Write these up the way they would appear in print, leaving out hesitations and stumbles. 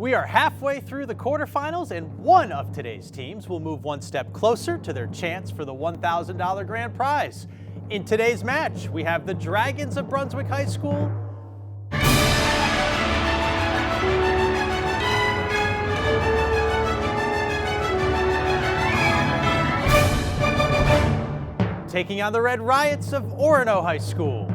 We are halfway through the quarterfinals, and one of today's teams will move one step closer to their chance for the $1,000 grand prize. In today's match, we have the Dragons of Brunswick High School taking on the Red Riots of Orono High School.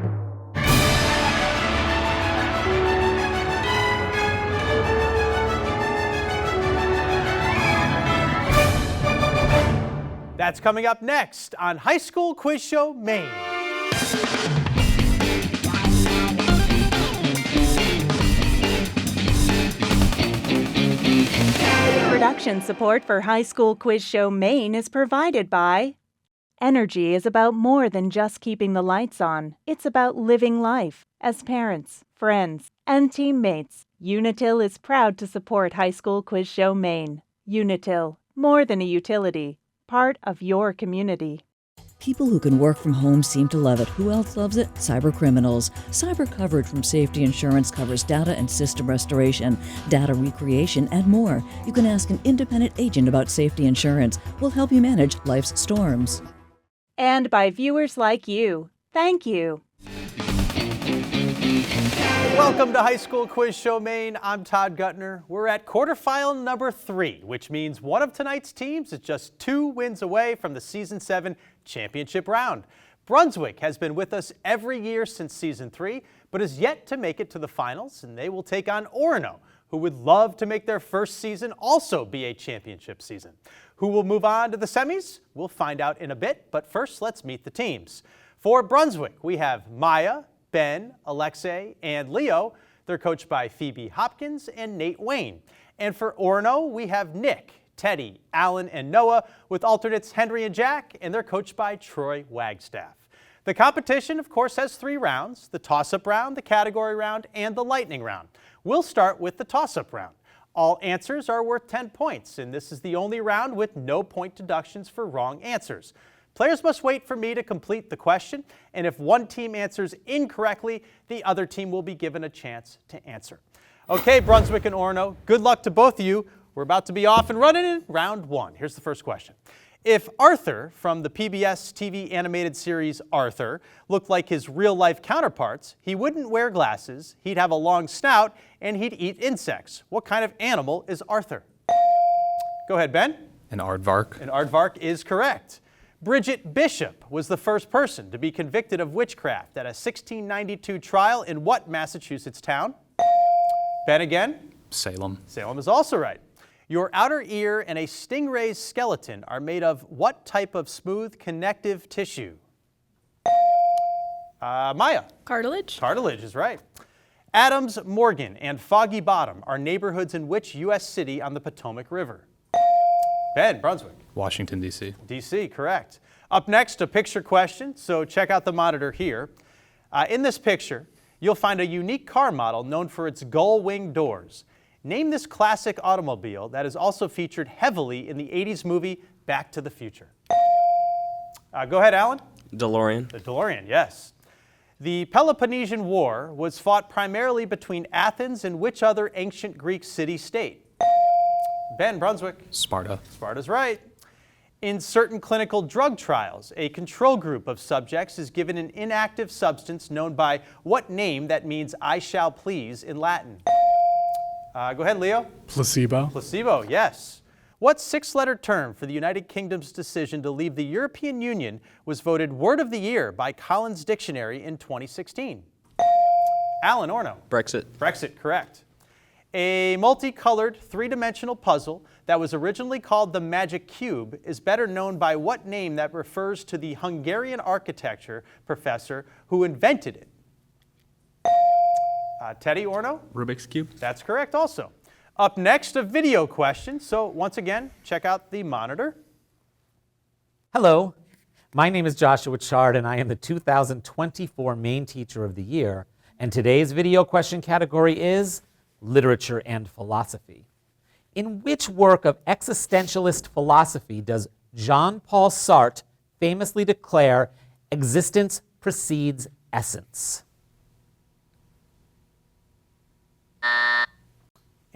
That's coming up next on High School Quiz Show Maine. Production support for High School Quiz Show Maine is provided by Energy is about more than just keeping the lights on. It's about living life. As parents, friends, and teammates, Unitil is proud to support High School Quiz Show Maine. Unitil, more than a utility, part of your community. People who can work from home seem to love it. Who else loves it? Cybercriminals. Cyber coverage from Safety Insurance covers data and system restoration, data recreation, and more. You can ask an independent agent about Safety Insurance. We'll help you manage life's storms. And by viewers like you. Thank you. Welcome to High School Quiz Show Maine. I'm Todd Guttner. We're at quarterfinal number 3, which means one of tonight's teams is just 2 wins away from the Season 7 championship round. Brunswick has been with us every year since Season 3, but is yet to make it to the finals, and they will take on Orono, who would love to make their first season also be a championship season. Who will move on to the semis? We'll find out in a bit, but first let's meet the teams. For Brunswick, we have Maya, Ben, Alexei, and Leo. They're coached by Phoebe Hopkins and Nate Wayne. And for Orono, we have Nick, Teddy, Alan, and Noah, with alternates Henry and Jack, and they're coached by Troy Wagstaff. The competition, of course, has 3 rounds: the toss-up round, the category round, and the lightning round. We'll start with the toss-up round. All answers are worth 10 points, and this is the only round with no point deductions for wrong answers. Players must wait for me to complete the question, and if one team answers incorrectly, the other team will be given a chance to answer. Okay, Brunswick and Orono, good luck to both of you. We're about to be off and running in round 1. Here's the first question. If Arthur from the PBS TV animated series Arthur looked like his real-life counterparts, he wouldn't wear glasses, he'd have a long snout, and he'd eat insects. What kind of animal is Arthur? Go ahead, Ben. An aardvark. An aardvark is correct. Bridget Bishop was the first person to be convicted of witchcraft at a 1692 trial in what Massachusetts town? Ben again. Salem. Salem is also right. Your outer ear and a stingray's skeleton are made of what type of smooth connective tissue? Maya. Cartilage. Cartilage is right. Adams, Morgan, and Foggy Bottom are neighborhoods in which U.S. city on the Potomac River? Ben, Brunswick. Washington, D.C. D.C., correct. Up next, a picture question, so check out the monitor here. In this picture, you'll find a unique car model known for its gull-wing doors. Name this classic automobile that is also featured heavily in the 80s movie Back to the Future. Go ahead, Alan. DeLorean. The DeLorean, yes. The Peloponnesian War was fought primarily between Athens and which other ancient Greek city-state? Ben, Brunswick. Sparta. Sparta's right. In certain clinical drug trials, a control group of subjects is given an inactive substance known by what name that means "I shall please" in Latin? Go ahead, Leo. Placebo. Placebo, yes. What 6-letter term for the United Kingdom's decision to leave the European Union was voted Word of the Year by Collins Dictionary in 2016? Alan, Orono. Brexit. Brexit, correct. A multicolored 3-dimensional puzzle that was originally called the Magic Cube is better known by what name that refers to the Hungarian architecture professor who invented it? Teddy, Orono? Rubik's Cube. That's correct also. Up next, a video question. So once again, check out the monitor. Hello, my name is Joshua Chard and I am the 2024 Maine Teacher of the Year. And today's video question category is Literature and Philosophy. In which work of existentialist philosophy does Jean-Paul Sartre famously declare existence precedes essence?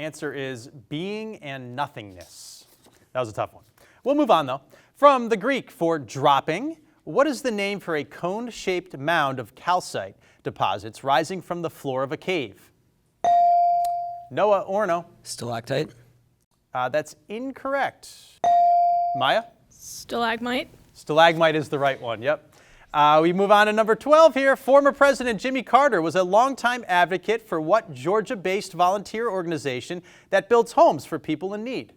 Answer is being and nothingness. That was a tough one. We'll move on, though. From the Greek for dropping, what is the name for a cone-shaped mound of calcite deposits rising from the floor of a cave? Noah, Orono. Stalactite. That's incorrect. Maya? Stalagmite. Stalagmite is the right one, yep. We move on to number 12 here. Former President Jimmy Carter was a longtime advocate for what Georgia-based volunteer organization that builds homes for people in need?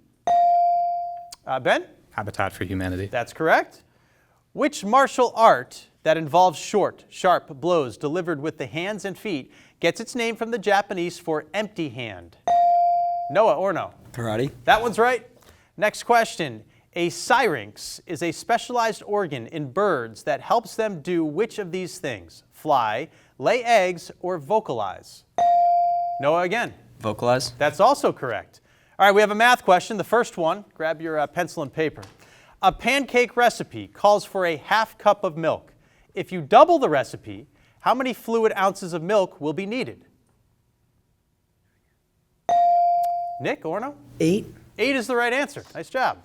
Ben? Habitat for Humanity. That's correct. Which martial art that involves short, sharp blows delivered with the hands and feet gets its name from the Japanese for empty hand? Noah, Orono. Karate. That one's right. Next question. A syrinx is a specialized organ in birds that helps them do which of these things? Fly, lay eggs, or vocalize? Noah again. Vocalize. That's also correct. All right, we have a math question. The first one, grab your pencil and paper. A pancake recipe calls for a half cup of milk. If you double the recipe, how many fluid ounces of milk will be needed? Nick, Orono? 8. 8 is the right answer. Nice job.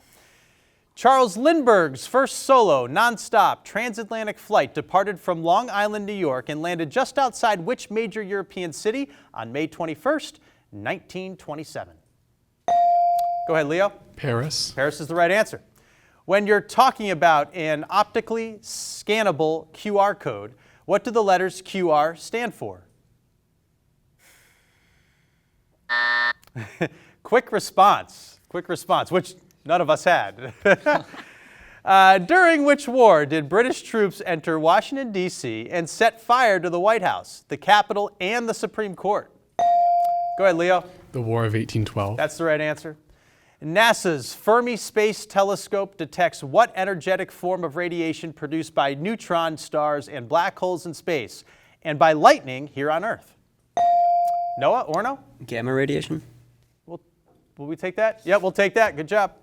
Charles Lindbergh's first solo, nonstop transatlantic flight departed from Long Island, New York, and landed just outside which major European city on May 21st, 1927? Go ahead, Leo. Paris. Paris is the right answer. When you're talking about an optically scannable QR code, what do the letters QR stand for? Quick response, which none of us had. During which war did British troops enter Washington, D.C. and set fire to the White House, the Capitol, and the Supreme Court? Go ahead, Leo. The War of 1812. That's the right answer. NASA's Fermi Space Telescope detects what energetic form of radiation produced by neutron stars and black holes in space and by lightning here on Earth? Noah, Orono? Gamma radiation. Will we take that? Yeah, we'll take that. Good job.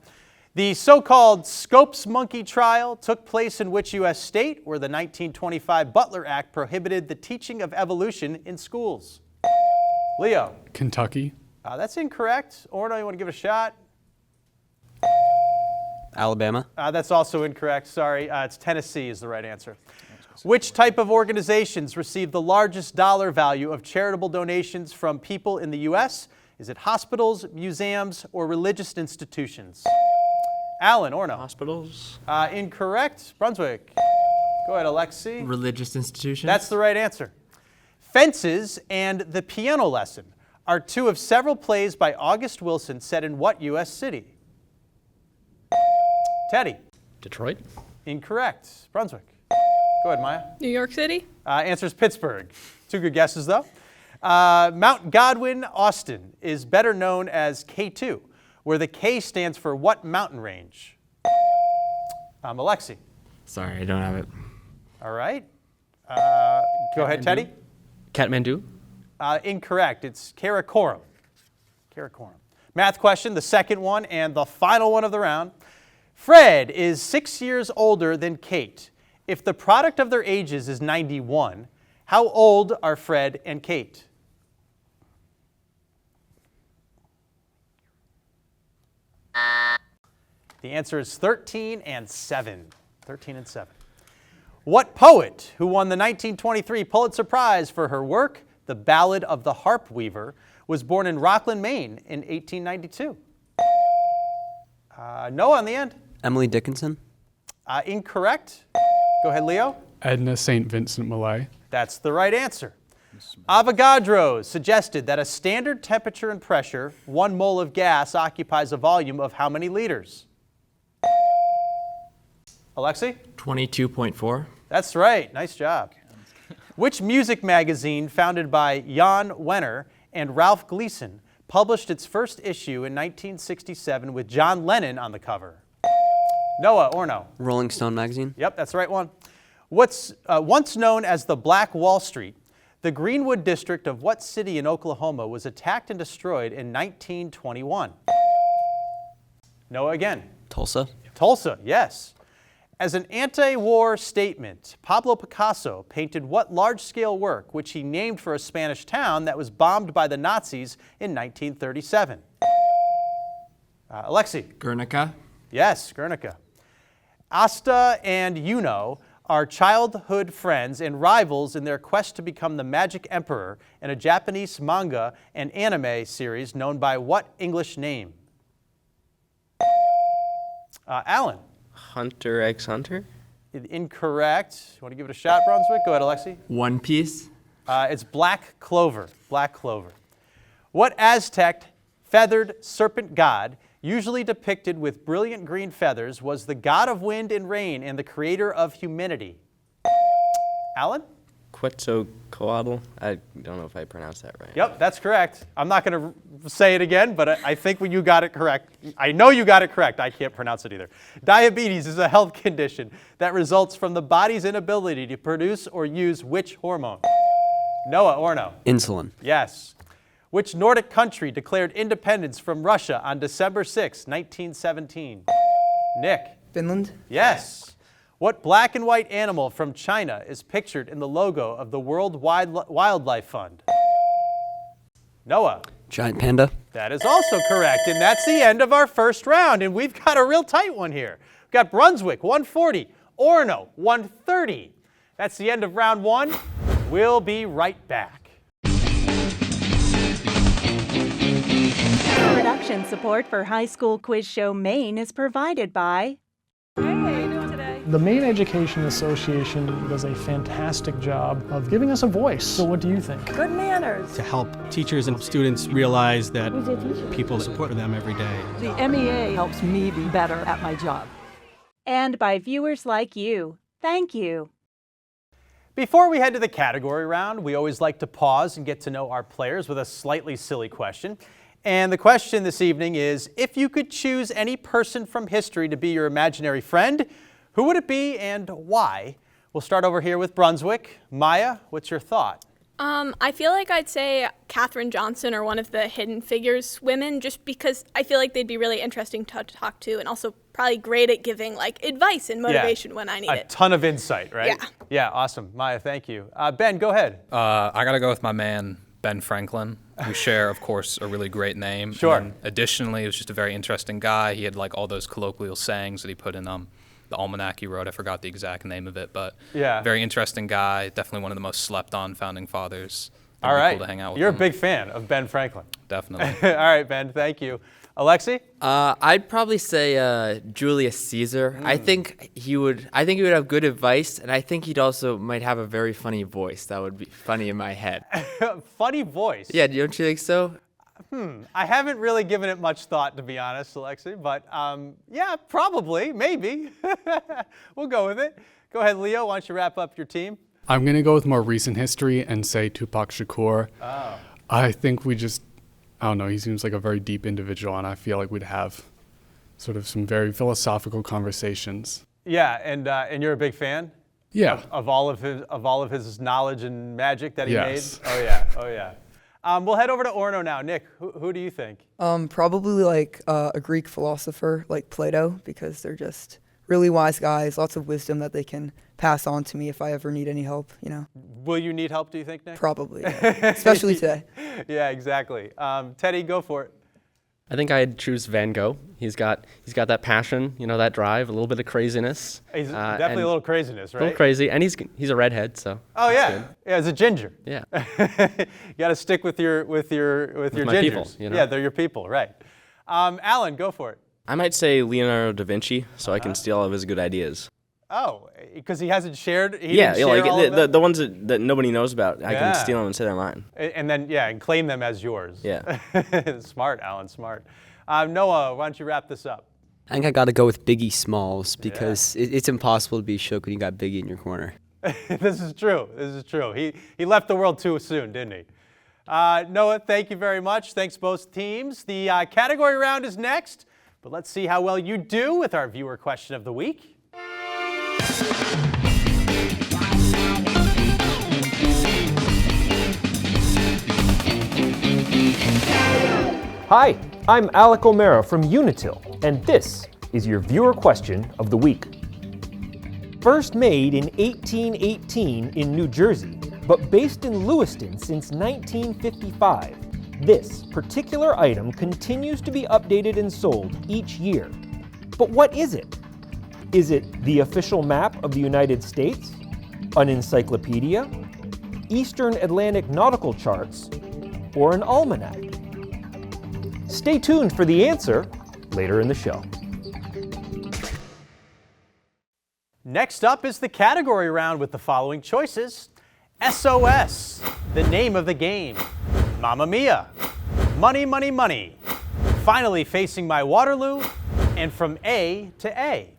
The so-called Scopes monkey trial took place in which U.S. state where the 1925 Butler Act prohibited the teaching of evolution in schools? Leo? Kentucky. That's incorrect. Orono, you want to give it a shot? Alabama. That's also incorrect. Sorry. It's Tennessee is the right answer. Which type of organizations receive the largest dollar value of charitable donations from people in the U.S.? Is it hospitals, museums, or religious institutions? Alan, Orono. Hospitals. Incorrect. Brunswick. Go ahead, Alexi. Religious institutions. That's the right answer. Fences and The Piano Lesson are two of several plays by August Wilson set in what U.S. city? Teddy. Detroit. Incorrect. Brunswick. Go ahead, Maya. New York City. Answer is Pittsburgh. Two good guesses, though. Mount Godwin, Austin, is better known as K2, where the K stands for what mountain range? Alexi. Sorry, I don't have it. All right. Go ahead, Teddy. Kathmandu. Incorrect. It's Karakoram. Karakoram. Math question, the second one and the final one of the round. Fred is 6 years older than Kate. If the product of their ages is 91, how old are Fred and Kate? The answer is 13 and 7. 13 and 7. What poet who won the 1923 Pulitzer Prize for her work, The Ballad of the Harp Weaver, was born in Rockland, Maine in 1892? Noah on the end. Emily Dickinson. Incorrect. Go ahead, Leo. Edna St. Vincent Millay. That's the right answer. Avogadro suggested that a standard temperature and pressure, 1 mole of gas occupies a volume of how many liters? Alexi? 22.4. That's right. Nice job. Which music magazine founded by Jan Wenner and Ralph Gleason published its first issue in 1967 with John Lennon on the cover? Noah, Orono. Rolling Stone magazine. Yep, that's the right one. What's once known as the Black Wall Street, the Greenwood district of what city in Oklahoma was attacked and destroyed in 1921? Noah again. Tulsa. Tulsa, yes. As an anti-war statement, Pablo Picasso painted what large-scale work which he named for a Spanish town that was bombed by the Nazis in 1937? Alexi. Guernica. Yes, Guernica. Asta and Yuno are childhood friends and rivals in their quest to become the Magic Emperor in a Japanese manga and anime series known by what English name? Alan. Hunter x Hunter? Incorrect. You want to give it a shot, Brunswick? Go ahead, Alexi. One Piece. It's black clover. Black clover. What Aztec feathered serpent god, usually depicted with brilliant green feathers, was the god of wind and rain and the creator of humanity? Alan? Quetzalcoatl. I don't know if I pronounced that right. Yep, that's correct. I'm not going to say it again, but I think you got it correct. I know you got it correct. I can't pronounce it either. Diabetes is a health condition that results from the body's inability to produce or use which hormone? Noah, Orono. Insulin. Yes. Which Nordic country declared independence from Russia on December 6, 1917? Nick. Finland? Yes. What black and white animal from China is pictured in the logo of the World Wildlife Fund? Noah. Giant panda. That is also correct, and that's the end of our first round, and we've got a real tight one here. We've got Brunswick, 140, Orono, 130. That's the end of round one. We'll be right back. Production support for High School Quiz Show Maine is provided by The Maine Education Association does a fantastic job of giving us a voice. So what do you think? Good manners. To help teachers and students realize that people support them every day. The MEA helps me be better at my job. and by viewers like you. Thank you. Before we head to the category round, we always like to pause and get to know our players with a slightly silly question. And the question this evening is, if you could choose any person from history to be your imaginary friend, who would it be and why? We'll start over here with Brunswick. Maya, what's your thought? I feel like I'd say Katherine Johnson or one of the Hidden Figures women, just because I feel like they'd be really interesting to talk to, and also probably great at giving like advice and motivation when I need it. A ton of insight, right? Yeah. Yeah, awesome. Maya, thank you. Ben, go ahead. I got to go with my man, Ben Franklin. We share, of course, a really great name. Sure. And additionally, he was just a very interesting guy. He had like all those colloquial sayings that he put in the almanac he wrote. I forgot the exact name of it, but yeah, very interesting guy. Definitely one of the most slept-on founding fathers. All right. Cool to hang out with You're him. a big fan of Ben Franklin. Definitely. All right, Ben, thank you. Alexi? I'd probably say Julius Caesar. I think he would have good advice, and I think he'd also might have a very funny voice that would be funny in my head. Funny voice? Yeah, don't you think so? I haven't really given it much thought, to be honest, Alexi, but yeah, probably, maybe. We'll go with it. Go ahead, Leo, why don't you wrap up your team? I'm going to go with more recent history and say Tupac Shakur. Oh. I think I don't know, he seems like a very deep individual, and I feel like we'd have sort of some very philosophical conversations. Yeah, and you're a big fan? Yeah. Of all of his knowledge and magic that he Yes. made? Oh yeah, oh yeah. We'll head over to Orono now. Nick, who do you think? Probably like a Greek philosopher like Plato, because they're just really wise guys, lots of wisdom that they can pass on to me if I ever need any help, you know. Will you need help, do you think, Nick? Probably, yeah. Especially today. Yeah, exactly. Teddy, go for it. I think I'd choose Van Gogh. He's got that passion, you know, that drive, a little bit of craziness. He's definitely a little craziness, right? A little crazy, and he's a redhead, so. Oh yeah, good. yeah, as a ginger. Yeah. You got to stick with your my gingers. people, you know? Yeah, they're your people, right? Alan, go for it. I might say Leonardo da Vinci, so I can steal all of his good ideas. Oh, because he hasn't shared. Yeah, didn't share all of them? the ones that nobody knows about, I can steal them and say they're mine. And then and claim them as yours. Yeah. Smart, Alan, smart. Noah, why don't you wrap this up? I think I got to go with Biggie Smalls because it's impossible to be shook when you got Biggie in your corner. This is true. This is true. He left the world too soon, didn't he? Noah, thank you very much. Thanks both teams. The category round is next, but let's see how well you do with our viewer question of the week. Hi, I'm Alec O'Mara from Unitil, and this is your viewer question of the week. first made in 1818 in New Jersey, but based in Lewiston since 1955. This particular item continues to be updated and sold each year. But what is it? Is it the official map of the United States? An encyclopedia? Eastern Atlantic nautical charts? Or an almanac? Stay tuned for the answer later in the show. Next up is the category round with the following choices. SOS, the name of the game. Mamma Mia, Money, Money, Money, Finally Facing My Waterloo, and From A to A.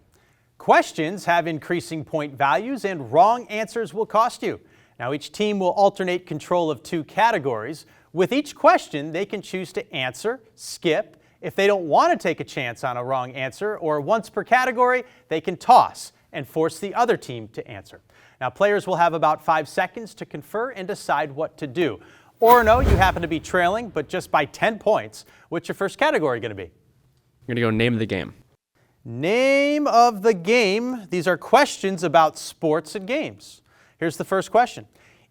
Questions have increasing point values and wrong answers will cost you. Now each team will alternate control of 2 categories. With each question, they can choose to answer, skip. If they don't want to take a chance on a wrong answer, or once per category, they can toss and force the other team to answer. Now players will have about 5 seconds to confer and decide what to do. Orono, you happen to be trailing, but just by 10 points. What's your first category going to be? I'm going to go name of the game. Name of the game. These are questions about sports and games. Here's the first question.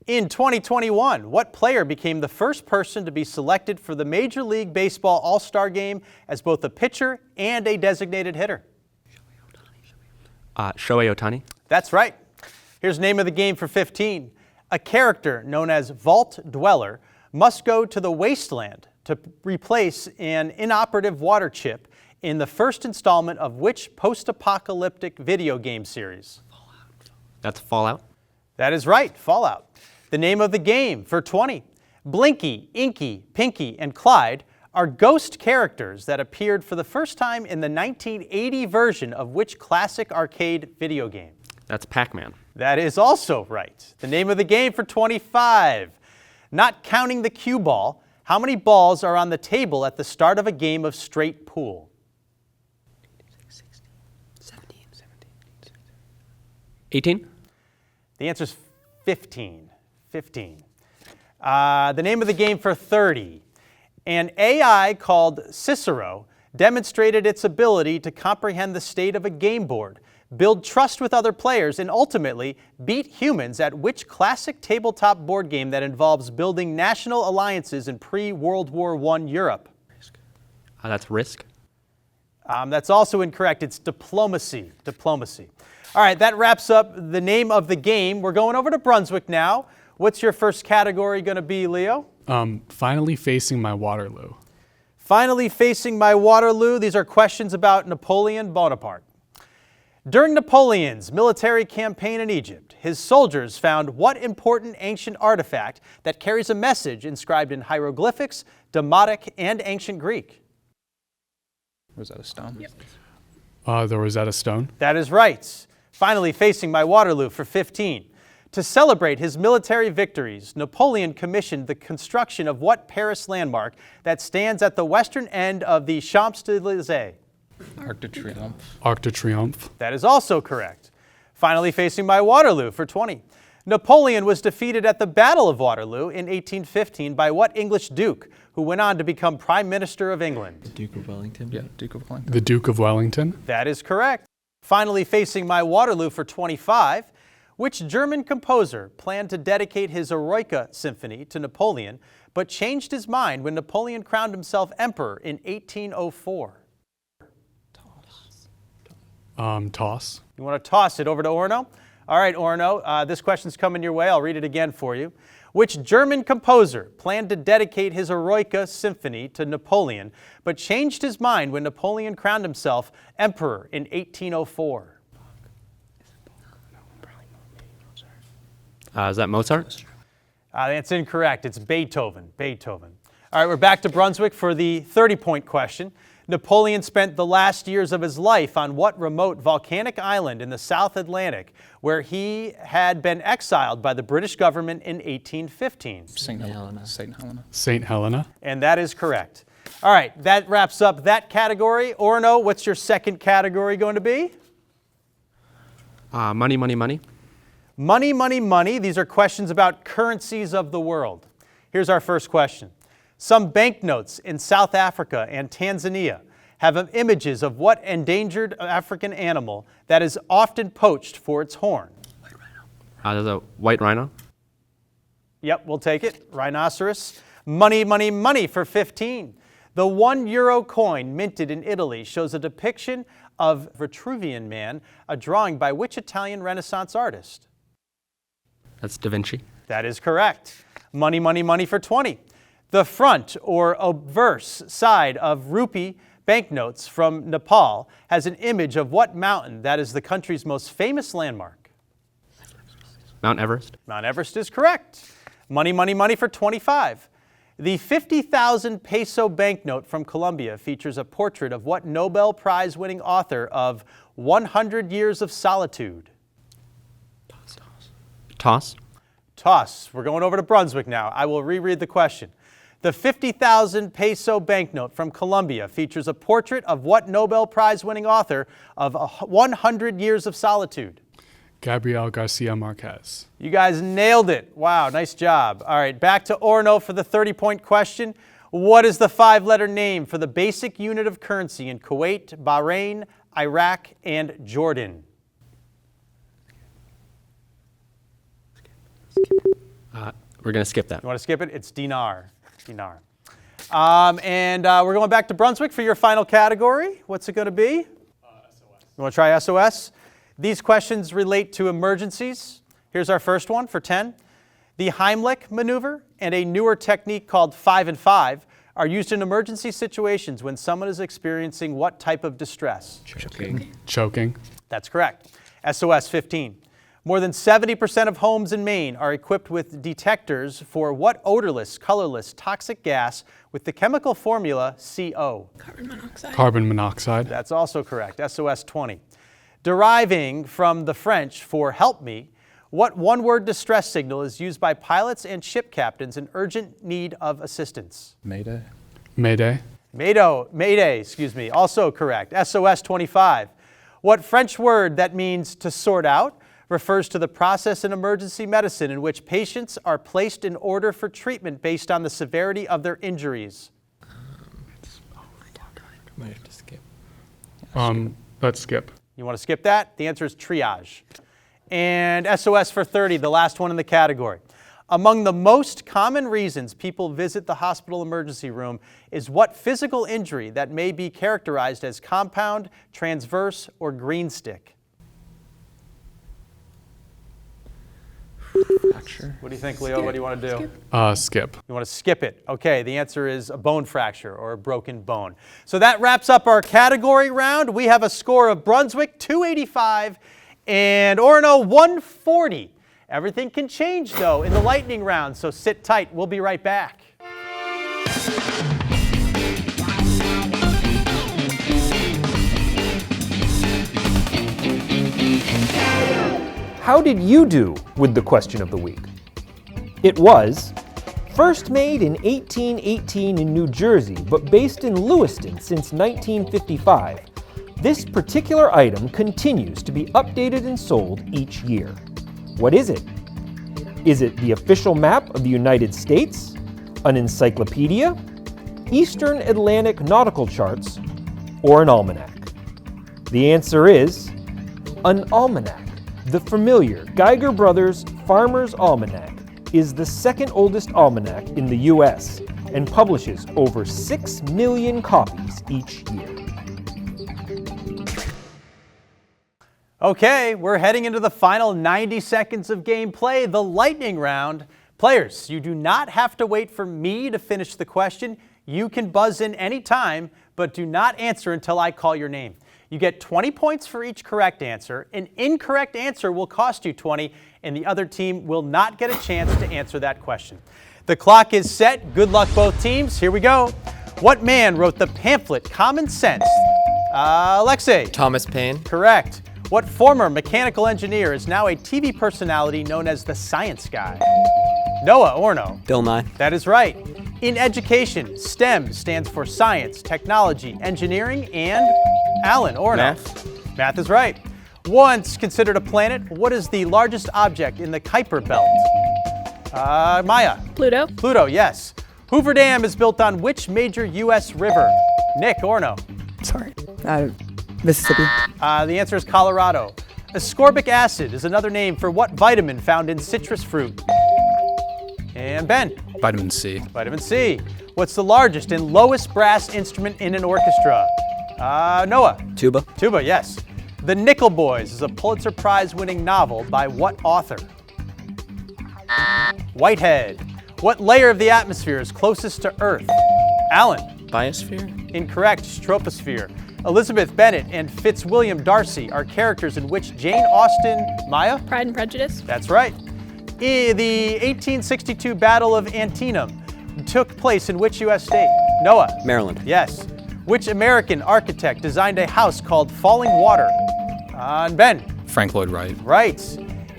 In 2021, what player became the first person to be selected for the Major League Baseball All-Star Game as both a pitcher and a designated hitter? Shohei Ohtani. That's right. Here's name of the game for 15. A character known as Vault Dweller must go to the wasteland to replace an inoperative water chip in the first installment of which post-apocalyptic video game series? That's Fallout. That is right, Fallout. The name of the game for 20. Blinky, Inky, Pinky, and Clyde are ghost characters that appeared for the first time in the 1980 version of which classic arcade video game? That's Pac-Man. That is also right. The name of the game for 25. Not counting the cue ball, how many balls are on the table at the start of a game of straight pool? 18? The answer is 15. 15. The name of the game for 30. An AI called Cicero demonstrated its ability to comprehend the state of a game board, build trust with other players, and ultimately beat humans at which classic tabletop board game that involves building national alliances in pre-World War I Europe? That's Risk. That's also incorrect. It's Diplomacy. Diplomacy. All right, that wraps up the name of the game. We're going over to Brunswick now. What's your first category going to be, Leo? Finally Facing My Waterloo. Finally Facing My Waterloo. These are questions about Napoleon Bonaparte. During Napoleon's military campaign in Egypt, his soldiers found what important ancient artifact that carries a message inscribed in hieroglyphics, Demotic, and ancient Greek? Was that a stone? Yep. The Rosetta Stone. That is right. Finally Facing My Waterloo for 15. To celebrate his military victories, Napoleon commissioned the construction of what Paris landmark that stands at the western end of the Champs-Élysées? Arc de Triomphe. Arc de Triomphe. That is also correct. Finally Facing My Waterloo for 20. Napoleon was defeated at the Battle of Waterloo in 1815 by what English duke, who went on to become Prime Minister of England? The Duke of Wellington? Yeah, Duke of Wellington. The Duke of Wellington. That is correct. Finally Facing My Waterloo for 25. Which German composer planned to dedicate his Eroica Symphony to Napoleon, but changed his mind when Napoleon crowned himself emperor in 1804? Toss. You want to toss it over to Orono? All right, Orono, this question's coming your way. I'll read it again for you. Which German composer planned to dedicate his Eroica Symphony to Napoleon, but changed his mind when Napoleon crowned himself emperor in 1804? Is that Mozart? That's incorrect. It's Beethoven. Beethoven. All right, we're back to Brunswick for the 30-point question. Napoleon spent the last years of his life on what remote volcanic island in the South Atlantic where he had been exiled by the British government in 1815? St. Helena. St. Helena. St. Helena. And that is correct. All right, that wraps up that category. Orono, what's your second category going to be? Money, money, money. Money, money, money. These are questions about currencies of the world. Here's our first question. Some banknotes in South Africa and Tanzania have images of what endangered African animal that is often poached for its horn? There's a white rhino. Yep, we'll take it. Rhinoceros. Money, money, money for 15. The €1 coin minted in Italy shows a depiction of Vitruvian Man, a drawing by which Italian Renaissance artist? That's Da Vinci. That is correct. Money, money, money for 20. The front or obverse side of rupee banknotes from Nepal has an image of what mountain that is the country's most famous landmark? Mount Everest. Mount Everest is correct. Money, money, money for 25. The 50,000 peso banknote from Colombia features a portrait of what Nobel Prize winning author of 100 Years of Solitude? Toss. Toss. We're going over to Brunswick now. I will reread the question. The 50,000 peso banknote from Colombia features a portrait of what Nobel Prize winning author of 100 Years of Solitude? Gabriel Garcia Marquez. You guys nailed it. Wow, nice job. All right, back to Orono for the 30-point question. What is the 5-letter name for the basic unit of currency in Kuwait, Bahrain, Iraq, and Jordan? We're going to skip that. You want to skip it? It's dinar. Dinar. We're going back to Brunswick for your final category. What's it going to be? SOS. You want to try SOS? These questions relate to emergencies. Here's our first one for 10. The Heimlich maneuver and a newer technique called 5 and 5 are used in emergency situations when someone is experiencing what type of distress? Choking. That's correct. SOS 15. More than 70% of homes in Maine are equipped with detectors for what odorless, colorless, toxic gas with the chemical formula CO? Carbon monoxide. Carbon monoxide. That's also correct. SOS 20. Deriving from the French for help me, what one-word distress signal is used by pilots and ship captains in urgent need of assistance? Mayday. Mayday. Mayday, also correct. SOS 25. What French word that means to sort out refers to the process in emergency medicine in which patients are placed in order for treatment based on the severity of their injuries? Might have to skip. Let's skip. You want to skip that? The answer is triage. And SOS for 30, the last one in the category. Among the most common reasons people visit the hospital emergency room is what physical injury that may be characterized as compound, transverse, or green stick? Fracture. What do you think, Leo? What do you want to do? Skip. You want to skip it. Okay, the answer is a bone fracture or a broken bone. So that wraps up our category round. We have a score of Brunswick 285 and Orono 140. Everything can change, though, in the lightning round, so sit tight. We'll be right back. How did you do with the question of the week? It was, first made in 1818 in New Jersey, but based in Lewiston since 1955, this particular item continues to be updated and sold each year. What is it? Is it the official map of the United States, an encyclopedia, Eastern Atlantic nautical charts, or an almanac? The answer is an almanac. The familiar Geiger Brothers Farmer's Almanac is the second oldest almanac in the U.S. and publishes over 6 million copies each year. Okay, we're heading into the final 90 seconds of gameplay, the lightning round. Players, you do not have to wait for me to finish the question. You can buzz in anytime, but do not answer until I call your name. You get 20 points for each correct answer. An incorrect answer will cost you 20, and the other team will not get a chance to answer that question. The clock is set. Good luck, both teams. Here we go. What man wrote the pamphlet Common Sense? Alexei. Thomas Paine. Correct. What former mechanical engineer is now a TV personality known as the Science Guy? Noah Orono. Bill Nye. That is right. In education, STEM stands for science, technology, engineering, and Alan Orono. Math. Math is right. Once considered a planet, what is the largest object in the Kuiper Belt? Maya. Pluto. Pluto, yes. Hoover Dam is built on which major U.S. river? Nick Orono. Sorry. Mississippi. The answer is Colorado. Ascorbic acid is another name for what vitamin found in citrus fruit? And Ben. Vitamin C. Vitamin C. What's the largest and lowest brass instrument in an orchestra? Noah. Tuba. Tuba, yes. The Nickel Boys is a Pulitzer Prize-winning novel by what author? Whitehead. What layer of the atmosphere is closest to Earth? Alan. Biosphere? Incorrect. Troposphere. Elizabeth Bennet and Fitzwilliam Darcy are characters in which Jane Austen, Maya? Pride and Prejudice. That's right. The 1862 Battle of Antietam took place in which U.S. state? Noah. Maryland. Yes. Which American architect designed a house called Falling Water? And Ben. Frank Lloyd Wright. Right.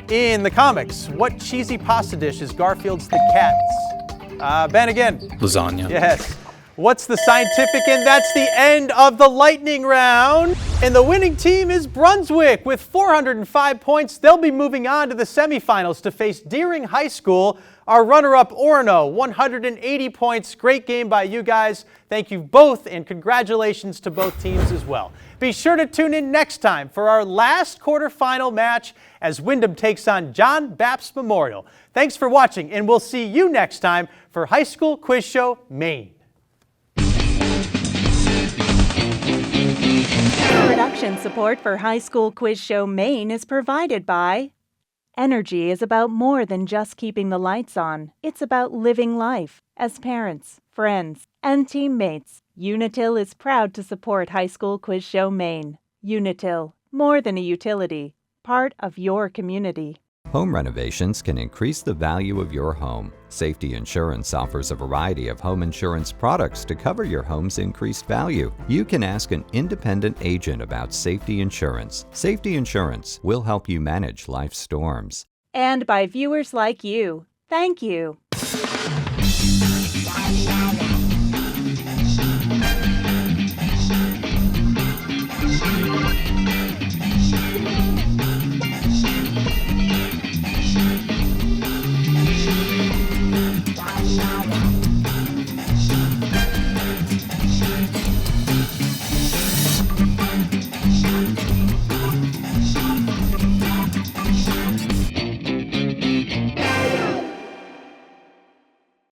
In the comics, what cheesy pasta dish is Garfield's The Cat's? Ben again. Lasagna. Yes. What's the scientific? And that's the end of the lightning round. And the winning team is Brunswick with 405 points. They'll be moving on to the semifinals to face Deering High School. Our runner-up, Orono, 180 points. Great game by you guys. Thank you both, and congratulations to both teams as well. Be sure to tune in next time for our last quarterfinal match as Windham takes on John Baptist Memorial. Thanks for watching, and we'll see you next time for High School Quiz Show Maine. Production support for High School Quiz Show Maine is provided by Energy is about more than just keeping the lights on. It's about living life. As parents, friends, and teammates, Unitil is proud to support High School Quiz Show Maine. Unitil, more than a utility, part of your community. Home renovations can increase the value of your home. Safety Insurance offers a variety of home insurance products to cover your home's increased value. You can ask an independent agent about Safety Insurance. Safety Insurance will help you manage life's storms. And by viewers like you. Thank you.